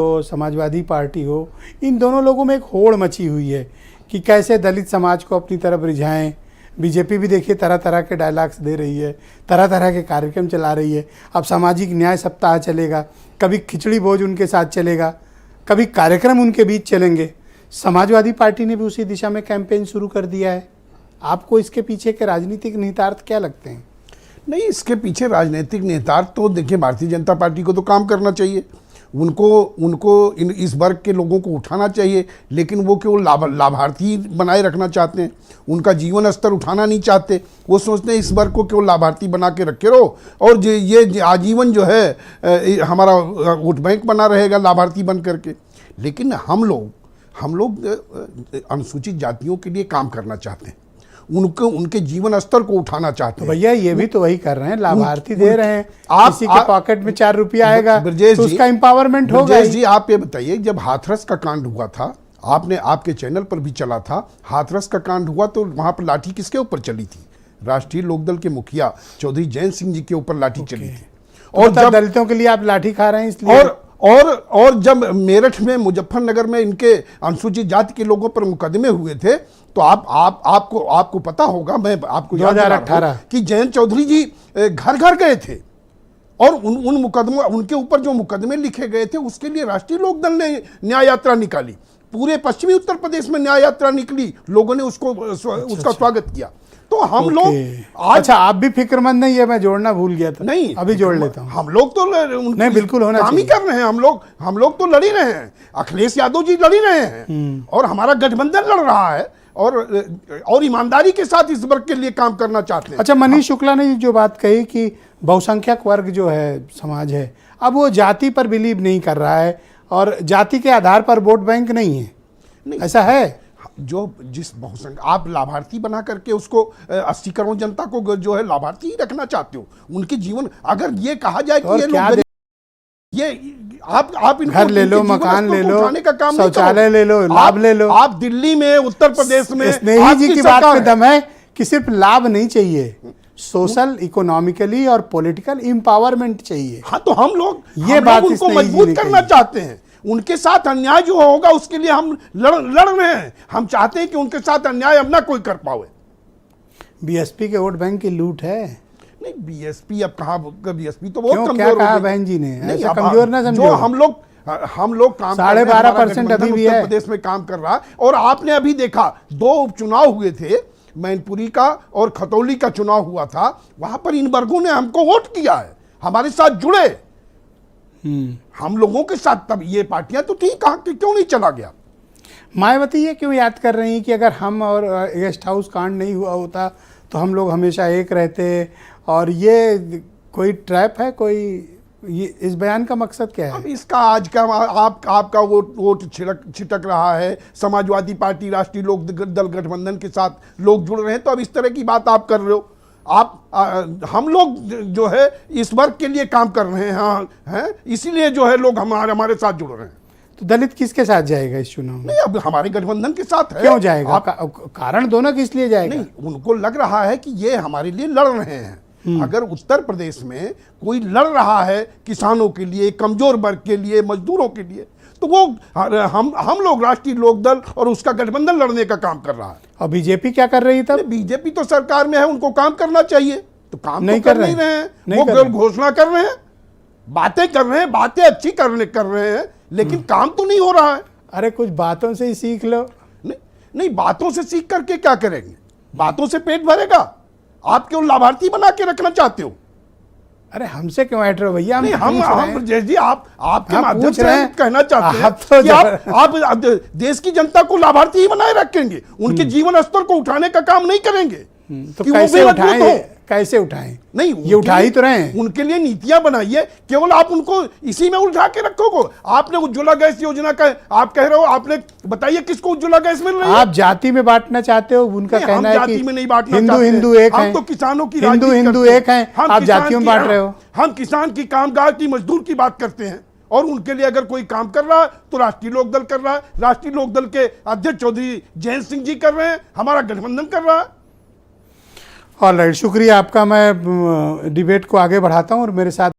हो, समाजवादी पार्टी हो, इन दोनों लोगों में एक होड़ मची हुई है कि कैसे दलित समाज को अपनी तरफ रिझाएं। बीजेपी भी देखिए तरह तरह के डायलॉग्स दे रही है, तरह तरह के कार्यक्रम चला रही है। अब सामाजिक न्याय सप्ताह चलेगा, कभी खिचड़ी भोज उनके साथ चलेगा, कभी कार्यक्रम उनके बीच चलेंगे। समाजवादी पार्टी ने भी उसी दिशा में कैंपेन शुरू कर दिया है। आपको इसके पीछे के राजनीतिक निहितार्थ क्या लगते हैं? नहीं, इसके पीछे राजनीतिक निहितार्थ तो देखिए, भारतीय जनता पार्टी को तो काम करना चाहिए। उनको इस वर्ग के लोगों को उठाना चाहिए, लेकिन वो केवल लाभार्थी बनाए रखना चाहते हैं, उनका जीवन स्तर उठाना नहीं चाहते। वो सोचते हैं इस वर्ग को केवल लाभार्थी बना के रखे रहो और ये आजीवन जो है हमारा वोट बैंक बना रहेगा लाभार्थी बन करके। लेकिन हम लोग अनुसूचित जातियों के लिए काम करना चाहते हैं, उनके जीवन स्तर को उठाना चाहते हैं। भैया ये भी तो वही कर रहे हैं, लाभार्थी दे रहे हैं। किसी के पॉकेट में 4 रुपया आएगा तो उसका एम्पावरमेंट होगा। ब्रजेश जी, आप ये बताइए, जब हाथरस का कांड हुआ था, आपके चैनल पर भी चला था, हाथरस का कांड हुआ तो वहां पर लाठी किसके ऊपर चली थी? राष्ट्रीय लोकदल के मुखिया चौधरी जयंत सिंह जी के ऊपर लाठी चली थी। और जब दलितों के लिए आप लाठी खा रहे हैं इसलिए। और जब मेरठ में, मुजफ्फरनगर में इनके अनुसूचित जाति के लोगों पर मुकदमे हुए थे, तो आपको पता होगा, मैं आपको 2018 कि जयंत चौधरी जी घर घर गए थे और उन मुकदमों, उनके ऊपर जो मुकदमे लिखे गए थे उसके लिए राष्ट्रीय लोकदल ने न्याय यात्रा निकाली। पूरे पश्चिमी उत्तर प्रदेश में न्याय यात्रा निकली, लोगों ने उसका स्वागत किया। तो हम लोग आज, अच्छा, आप भी फिक्रमंद नहीं है, मैं जोड़ना भूल गया था। नहीं, अभी जोड़ लेता हूँ। हम लोग तो नहीं, बिल्कुल होना काम ही कर रहे हैं। हम लोग तो लड़ ही रहे हैं, अखिलेश यादव जी लड़ ही रहे हैं और हमारा गठबंधन लड़ रहा है और ईमानदारी के साथ इस वर्ग के लिए काम करना चाहते हैं। अच्छा, मनीष शुक्ला ने जो बात कही कि बहुसंख्यक वर्ग जो है, समाज है, अब वो जाति पर बिलीव नहीं कर रहा है और जाति के आधार पर वोट बैंक नहीं है, ऐसा है? जिस बहुसंख्यक आप लाभार्थी बना करके उसको 80 करोड़ जनता को जो है लाभार्थी ही रखना चाहते हो, उनके जीवन, अगर ये कहा जाए कि ये लोग आप इनको घर ले लो, मकान ले लो, शौचालय ले लो, लाभ ले लो। आप दिल्ली में, उत्तर प्रदेश में, स्नेही जी की बात में दम है कि सिर्फ लाभ नहीं चाहिए, सोशल, इकोनॉमिकली और पॉलिटिकल एम्पावरमेंट चाहिए। हाँ, तो हम लोग ये बात उनको मजबूत करना चाहते हैं। उनके साथ अन्याय जो होगा उसके लिए हम लड़ रहे हैं। हम चाहते हैं कि उनके साथ अन्याय अब ना कोई कर पाए। बीएसपी के वोट बैंक की लूट है। नहीं, बीएसपी अब कहाँ, बीएसपी तो बहुत कमजोर क्या कहा बहन जी ने? ऐसा कमजोर ना समझो। जो हम लोग काम 12.5% अभी भी है, उत्तर प्रदेश में काम कर रहा है। और आपने अभी देखा 2 उपचुनाव हुए थे, मैनपुरी का और खतौली का चुनाव हुआ था, वहां पर इन वर्गों ने हमको वोट किया है, हमारे साथ जुड़े, हम लोगों के साथ। तब ये पार्टियां तो ठीक, कहा कि क्यों नहीं चला गया? मायावती ये क्यों याद कर रही हैं कि अगर हम और गेस्ट हाउस कांड नहीं हुआ होता तो हम लोग हमेशा एक रहते, और ये कोई ट्रैप है? ये इस बयान का मकसद क्या है? अब इसका आज का आपका वोट छिटक रहा है, समाजवादी पार्टी, राष्ट्रीय लोक दल गठबंधन के साथ लोग जुड़ रहे हैं, तो अब इस तरह की बात आप कर रहे हो। हम लोग जो है इस वर्ग के लिए काम कर रहे हैं, इसीलिए जो है लोग हमारे साथ जुड़ रहे हैं। तो दलित किसके साथ जाएगा इस चुनाव में? नहीं, अब हमारे गठबंधन के साथ है। क्यों जाएगा? कारण दोनों किस लिए जाएगा? नहीं, उनको लग रहा है कि ये हमारे लिए लड़ रहे हैं। अगर उत्तर प्रदेश में कोई लड़ रहा है किसानों के लिए, कमजोर वर्ग के लिए, मजदूरों के लिए, तो वो हम लोग राष्ट्रीय लोकदल और उसका गठबंधन लड़ने का काम कर रहा है। और बीजेपी क्या कर रही था? बीजेपी तो सरकार में है, उनको काम करना चाहिए, तो काम नहीं कर नहीं रहे हैं। वो केवल घोषणा कर रहे हैं, बातें कर रहे हैं, बातें अच्छी कर रहे हैं, लेकिन काम तो नहीं हो रहा है। अरे कुछ बातों से ही सीख लो। नहीं, बातों से सीख करके क्या करेंगे? बातों से पेट भरेगा? आप क्यों लाभार्थी बना के रखना चाहते हो? अरे हमसे क्यों ऐट रहे हो भैया? हम ब्रजेश जी, आपके माध्यम से कहना चाहते हैं कि आप देश की जनता को लाभार्थी ही बनाए रखेंगे, उनके जीवन स्तर को उठाने का काम नहीं करेंगे। तो कैसे उठाएं? नहीं, ये उठा ही तो रहे हैं। उनके लिए नीतियां बनाइए, केवल आप उनको इसी में उलझा के रखोगे। आपने उज्ज्वला गैस योजना का आप कह रहे हो, आपने बताइए किसको उज्ज्वला गैस मिल रही है? आप जाति में बांटना चाहते हो, उनका कहना है कि में नहीं बांटना, हिंदू एक है, हम तो किसानों की हिंदू एक है, आप जातियों में बांट रहे हो। हम किसान की, कामगार की, मजदूर की बात करते हैं, और उनके लिए अगर कोई काम कर रहा है तो राष्ट्रीय लोकदल कर रहा है, राष्ट्रीय लोकदल के अध्यक्ष चौधरी जयंत सिंह जी कर रहे हैं, हमारा गठबंधन कर रहा है। ऑलराइट, शुक्रिया आपका। मैं डिबेट को आगे बढ़ाता हूं और मेरे साथ